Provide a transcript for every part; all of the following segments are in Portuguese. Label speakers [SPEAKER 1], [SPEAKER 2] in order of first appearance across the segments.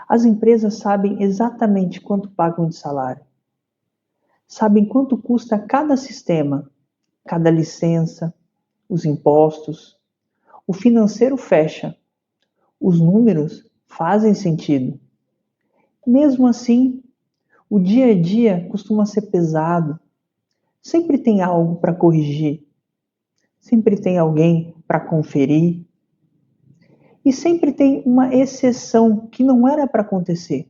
[SPEAKER 1] As empresas sabem exatamente quanto pagam de salário, sabem quanto custa cada sistema, cada licença, os impostos. O financeiro fecha, os números fazem sentido. Mesmo assim, o dia a dia costuma ser pesado. Sempre tem algo para corrigir, sempre tem alguém para conferir, e sempre tem uma exceção que não era para acontecer.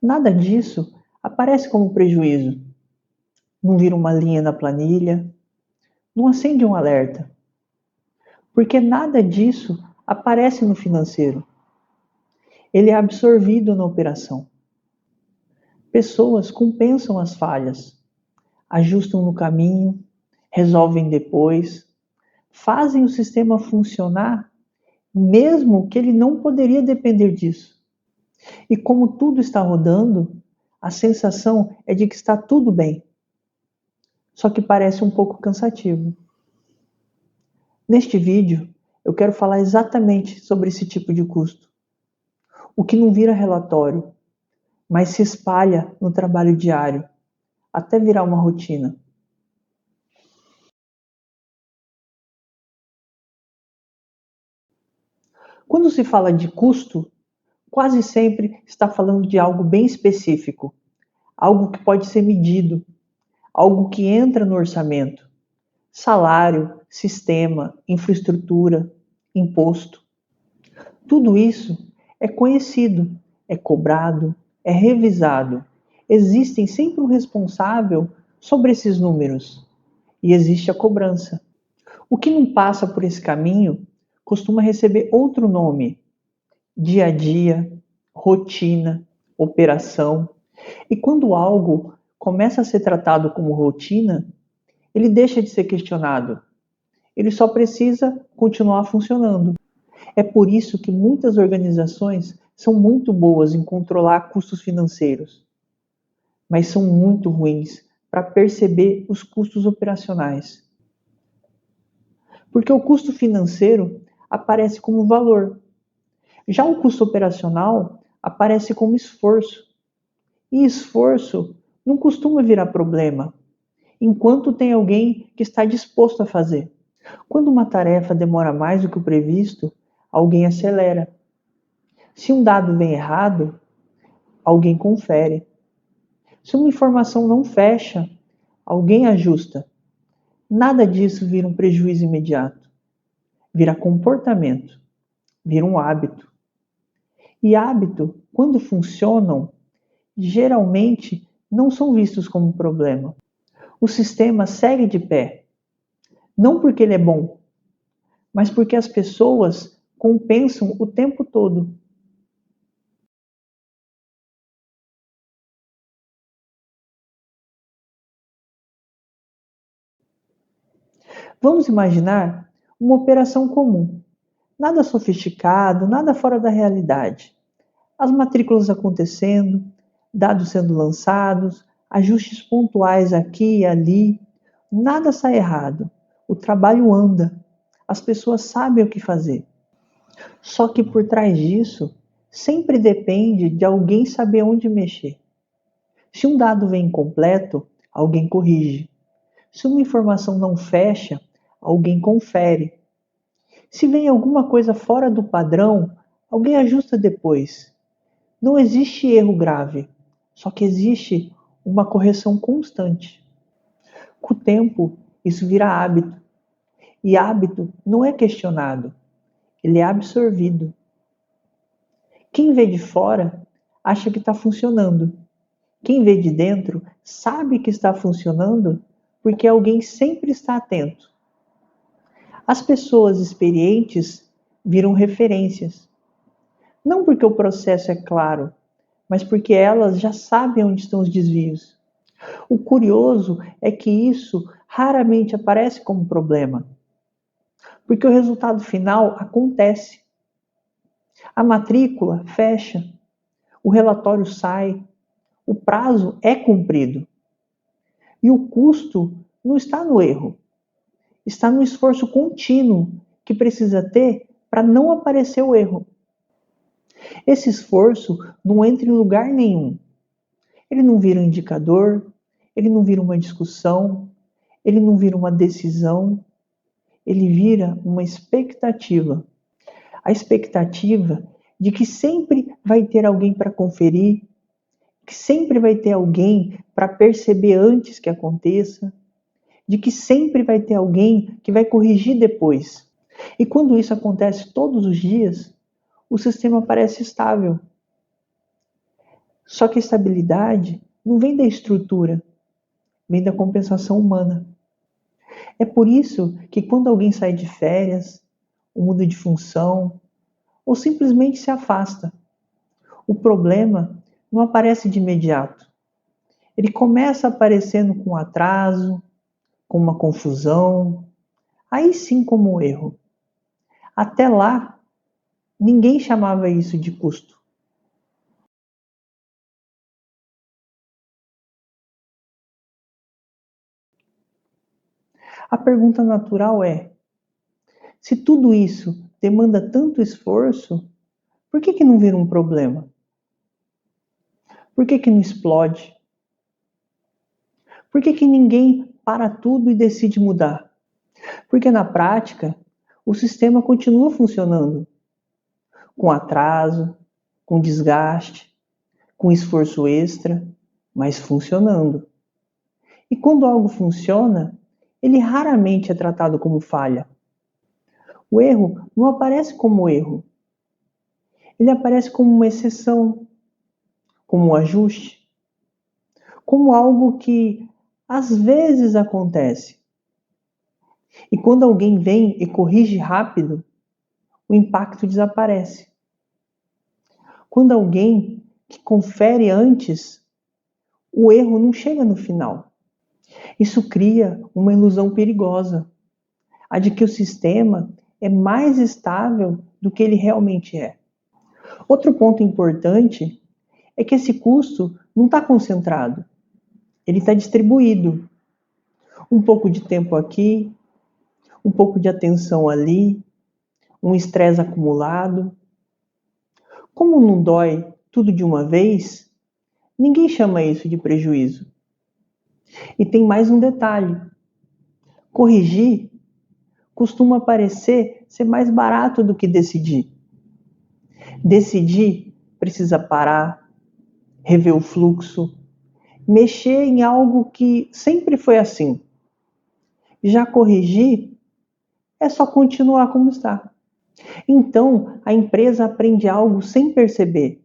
[SPEAKER 1] Nada disso aparece como prejuízo. Não vira uma linha na planilha, não acende um alerta, porque nada disso aparece no financeiro. Ele é absorvido na operação. Pessoas compensam as falhas, ajustam no caminho, resolvem depois, fazem o sistema funcionar, mesmo que ele não poderia depender disso. E como tudo está rodando, a sensação é de que está tudo bem. Só que parece um pouco cansativo. Neste vídeo, eu quero falar exatamente sobre esse tipo de custo. O que não vira relatório, mas se espalha no trabalho diário, até virar uma rotina. Quando se fala de custo, quase sempre está falando de algo bem específico, algo que pode ser medido, algo que entra no orçamento. Salário, sistema, infraestrutura, imposto. Tudo isso é conhecido, é cobrado, é revisado. Existem sempre um responsável sobre esses números e existe a cobrança. O que não passa por esse caminho costuma receber outro nome: dia a dia, rotina, operação. E quando algo começa a ser tratado como rotina, ele deixa de ser questionado. Ele só precisa continuar funcionando. É por isso que muitas organizações são muito boas em controlar custos financeiros, mas são muito ruins para perceber os custos operacionais. Porque o custo financeiro aparece como valor, já o custo operacional aparece como esforço. E esforço não costuma virar problema, enquanto tem alguém que está disposto a fazer. Quando uma tarefa demora mais do que o previsto, alguém acelera. Se um dado vem errado, alguém confere. Se uma informação não fecha, alguém ajusta. Nada disso vira um prejuízo imediato. Vira comportamento, vira um hábito. E hábito, quando funcionam, geralmente não são vistos como problema. O sistema segue de pé, não porque ele é bom, mas porque as pessoas compensam o tempo todo. Vamos imaginar uma operação comum, nada sofisticado, nada fora da realidade. As matrículas acontecendo, dados sendo lançados, ajustes pontuais aqui e ali, nada sai errado. O trabalho anda, as pessoas sabem o que fazer. Só que por trás disso, sempre depende de alguém saber onde mexer. Se um dado vem incompleto, alguém corrige. Se uma informação não fecha, alguém confere. Se vem alguma coisa fora do padrão, alguém ajusta depois. Não existe erro grave, só que existe uma correção constante. Com o tempo, isso vira hábito. E hábito não é questionado, ele é absorvido. Quem vê de fora acha que está funcionando. Quem vê de dentro sabe que está funcionando porque alguém sempre está atento. As pessoas experientes viram referências. Não porque o processo é claro, mas porque elas já sabem onde estão os desvios. O curioso é que isso raramente aparece como problema, porque o resultado final acontece. A matrícula fecha, o relatório sai, o prazo é cumprido. E o custo não está no erro, está no esforço contínuo que precisa ter para não aparecer o erro. Esse esforço não entra em lugar nenhum. Ele não vira um indicador, ele não vira uma discussão, ele não vira uma decisão, ele vira uma expectativa. A expectativa de que sempre vai ter alguém para conferir, que sempre vai ter alguém para perceber antes que aconteça, de que sempre vai ter alguém que vai corrigir depois. E quando isso acontece todos os dias, o sistema parece estável. Só que a estabilidade não vem da estrutura, vem da compensação humana. É por isso que quando alguém sai de férias, ou muda de função, ou simplesmente se afasta, o problema não aparece de imediato. Ele começa aparecendo com atraso, com uma confusão, aí sim como um erro. Até lá, ninguém chamava isso de custo. A pergunta natural é: se tudo isso demanda tanto esforço, por que não vira um problema? Por que não explode? Por que ninguém para tudo e decide mudar? Porque na prática, o sistema continua funcionando, com atraso, com desgaste, com esforço extra, mas funcionando. E quando algo funciona, ele raramente é tratado como falha. O erro não aparece como erro, ele aparece como uma exceção, como um ajuste, como algo que às vezes acontece. E quando alguém vem e corrige rápido, o impacto desaparece. Quando alguém que confere antes, o erro não chega no final. Isso cria uma ilusão perigosa, a de que o sistema é mais estável do que ele realmente é. Outro ponto importante é que esse custo não está concentrado, ele está distribuído. Um pouco de tempo aqui, um pouco de atenção ali, um estresse acumulado. Como não dói tudo de uma vez, ninguém chama isso de prejuízo. E tem mais um detalhe: corrigir costuma parecer ser mais barato do que decidir. Decidir precisa parar, rever o fluxo, mexer em algo que sempre foi assim. Já corrigir é só continuar como está. Então, a empresa aprende algo sem perceber.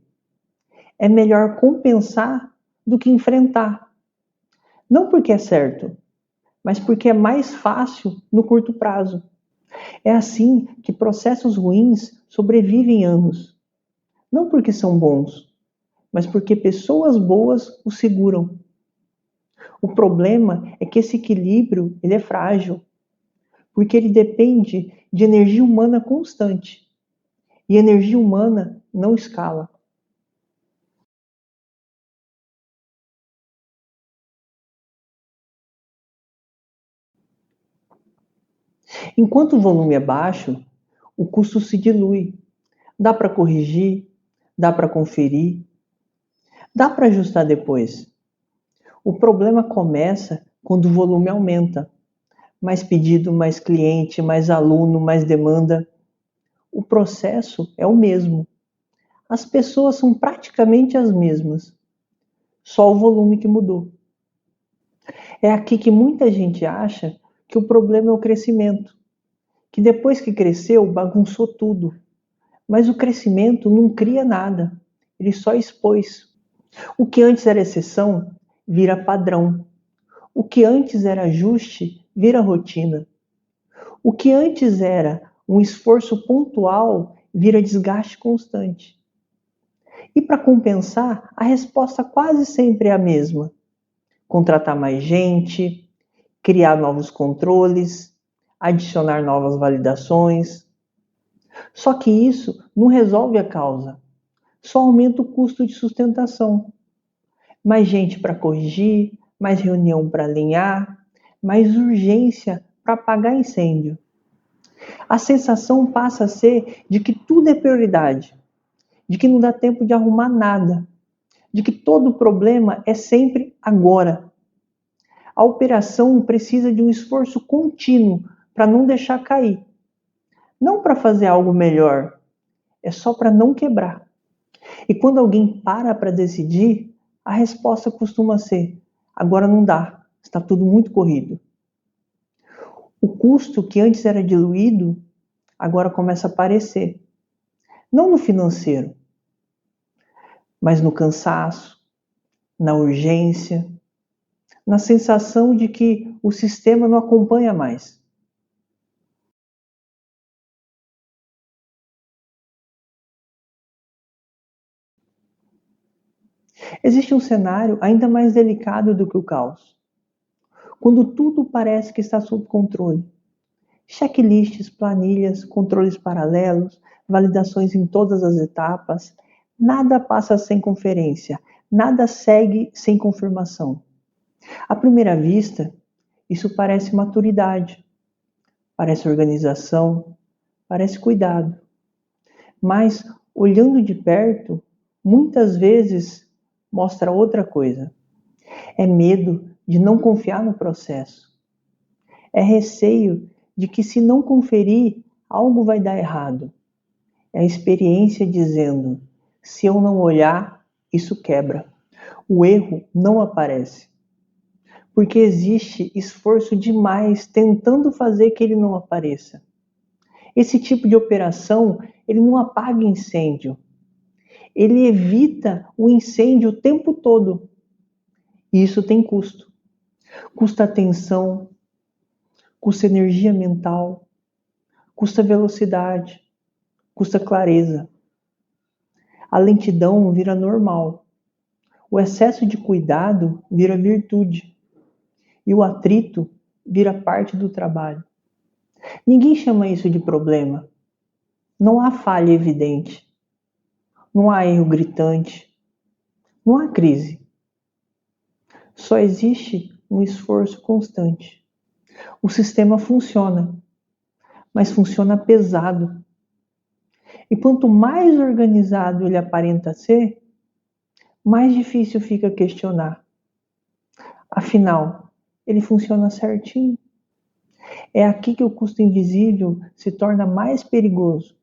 [SPEAKER 1] É melhor compensar do que enfrentar. Não porque é certo, mas porque é mais fácil no curto prazo. É assim que processos ruins sobrevivem anos. Não porque são bons, mas porque pessoas boas os seguram. O problema é que esse equilíbrio ele é frágil, porque ele depende de energia humana constante. E energia humana não escala. Enquanto o volume é baixo, o custo se dilui. Dá para corrigir, dá para conferir, dá para ajustar depois. O problema começa quando o volume aumenta. Mais pedido, mais cliente, mais aluno, mais demanda. O processo é o mesmo. As pessoas são praticamente as mesmas. Só o volume que mudou. É aqui que muita gente acha que o problema é o crescimento. Que depois que cresceu, bagunçou tudo. Mas o crescimento não cria nada. Ele só expôs. O que antes era exceção, vira padrão. O que antes era ajuste, vira rotina. O que antes era um esforço pontual, vira desgaste constante. E para compensar, a resposta quase sempre é a mesma: contratar mais gente, criar novos controles, adicionar novas validações. Só que isso não resolve a causa, só aumenta o custo de sustentação. Mais gente para corrigir, mais reunião para alinhar, mais urgência para apagar incêndio. A sensação passa a ser de que tudo é prioridade, de que não dá tempo de arrumar nada, de que todo problema é sempre agora. A operação precisa de um esforço contínuo para não deixar cair. Não para fazer algo melhor, é só para não quebrar. E quando alguém para decidir, a resposta costuma ser: agora não dá, está tudo muito corrido. O custo que antes era diluído, agora começa a aparecer. Não no financeiro, mas no cansaço, na urgência, na sensação de que o sistema não acompanha mais. Existe um cenário ainda mais delicado do que o caos. Quando tudo parece que está sob controle. Checklists, planilhas, controles paralelos, validações em todas as etapas, nada passa sem conferência, nada segue sem confirmação. À primeira vista, isso parece maturidade, parece organização, parece cuidado. Mas, olhando de perto, muitas vezes mostra outra coisa. É medo de não confiar no processo. É receio de que, se não conferir, algo vai dar errado. É a experiência dizendo: se eu não olhar, isso quebra. O erro não aparece. Porque existe esforço demais tentando fazer que ele não apareça. Esse tipo de operação, ele não apaga incêndio. Ele evita o incêndio o tempo todo. E isso tem custo. Custa atenção, custa energia mental, custa velocidade, custa clareza. A lentidão vira normal. O excesso de cuidado vira virtude. E o atrito vira parte do trabalho. Ninguém chama isso de problema. Não há falha evidente. Não há erro gritante. Não há crise. Só existe um esforço constante. O sistema funciona, mas funciona pesado. E quanto mais organizado ele aparenta ser, mais difícil fica questionar. Afinal, ele funciona certinho. É aqui que o custo invisível se torna mais perigoso,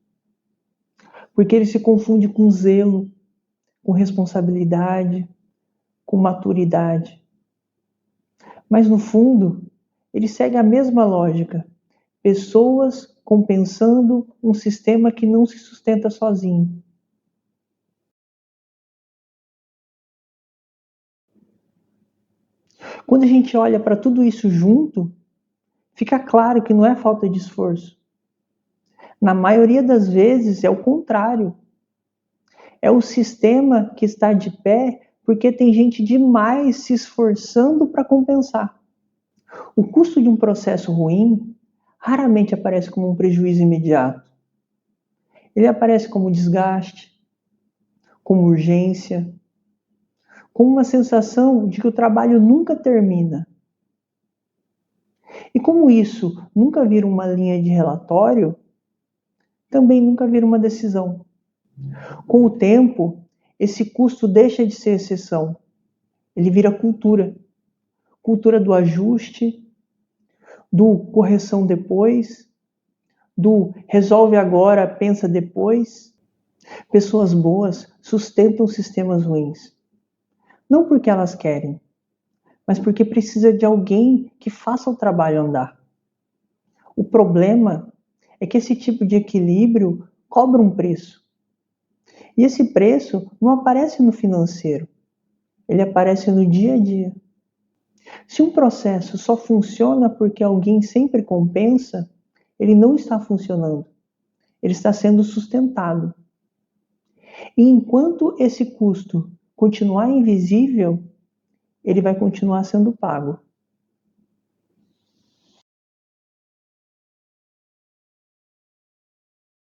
[SPEAKER 1] porque ele se confunde com zelo, com responsabilidade, com maturidade. Mas no fundo, ele segue a mesma lógica. Pessoas compensando um sistema que não se sustenta sozinho. Quando a gente olha para tudo isso junto, fica claro que não é falta de esforço. Na maioria das vezes é o contrário. É o sistema que está de pé porque tem gente demais se esforçando para compensar. O custo de um processo ruim raramente aparece como um prejuízo imediato. Ele aparece como desgaste, como urgência, como uma sensação de que o trabalho nunca termina. E como isso nunca vira uma linha de relatório, também nunca vira uma decisão. Com o tempo, esse custo deixa de ser exceção. Ele vira cultura. Cultura do ajuste, do correção depois, do resolve agora, pensa depois. Pessoas boas sustentam sistemas ruins. Não porque elas querem, mas porque precisa de alguém que faça o trabalho andar. O problema é que esse tipo de equilíbrio cobra um preço. E esse preço não aparece no financeiro, ele aparece no dia a dia. Se um processo só funciona porque alguém sempre compensa, ele não está funcionando, ele está sendo sustentado. E enquanto esse custo continuar invisível, ele vai continuar sendo pago.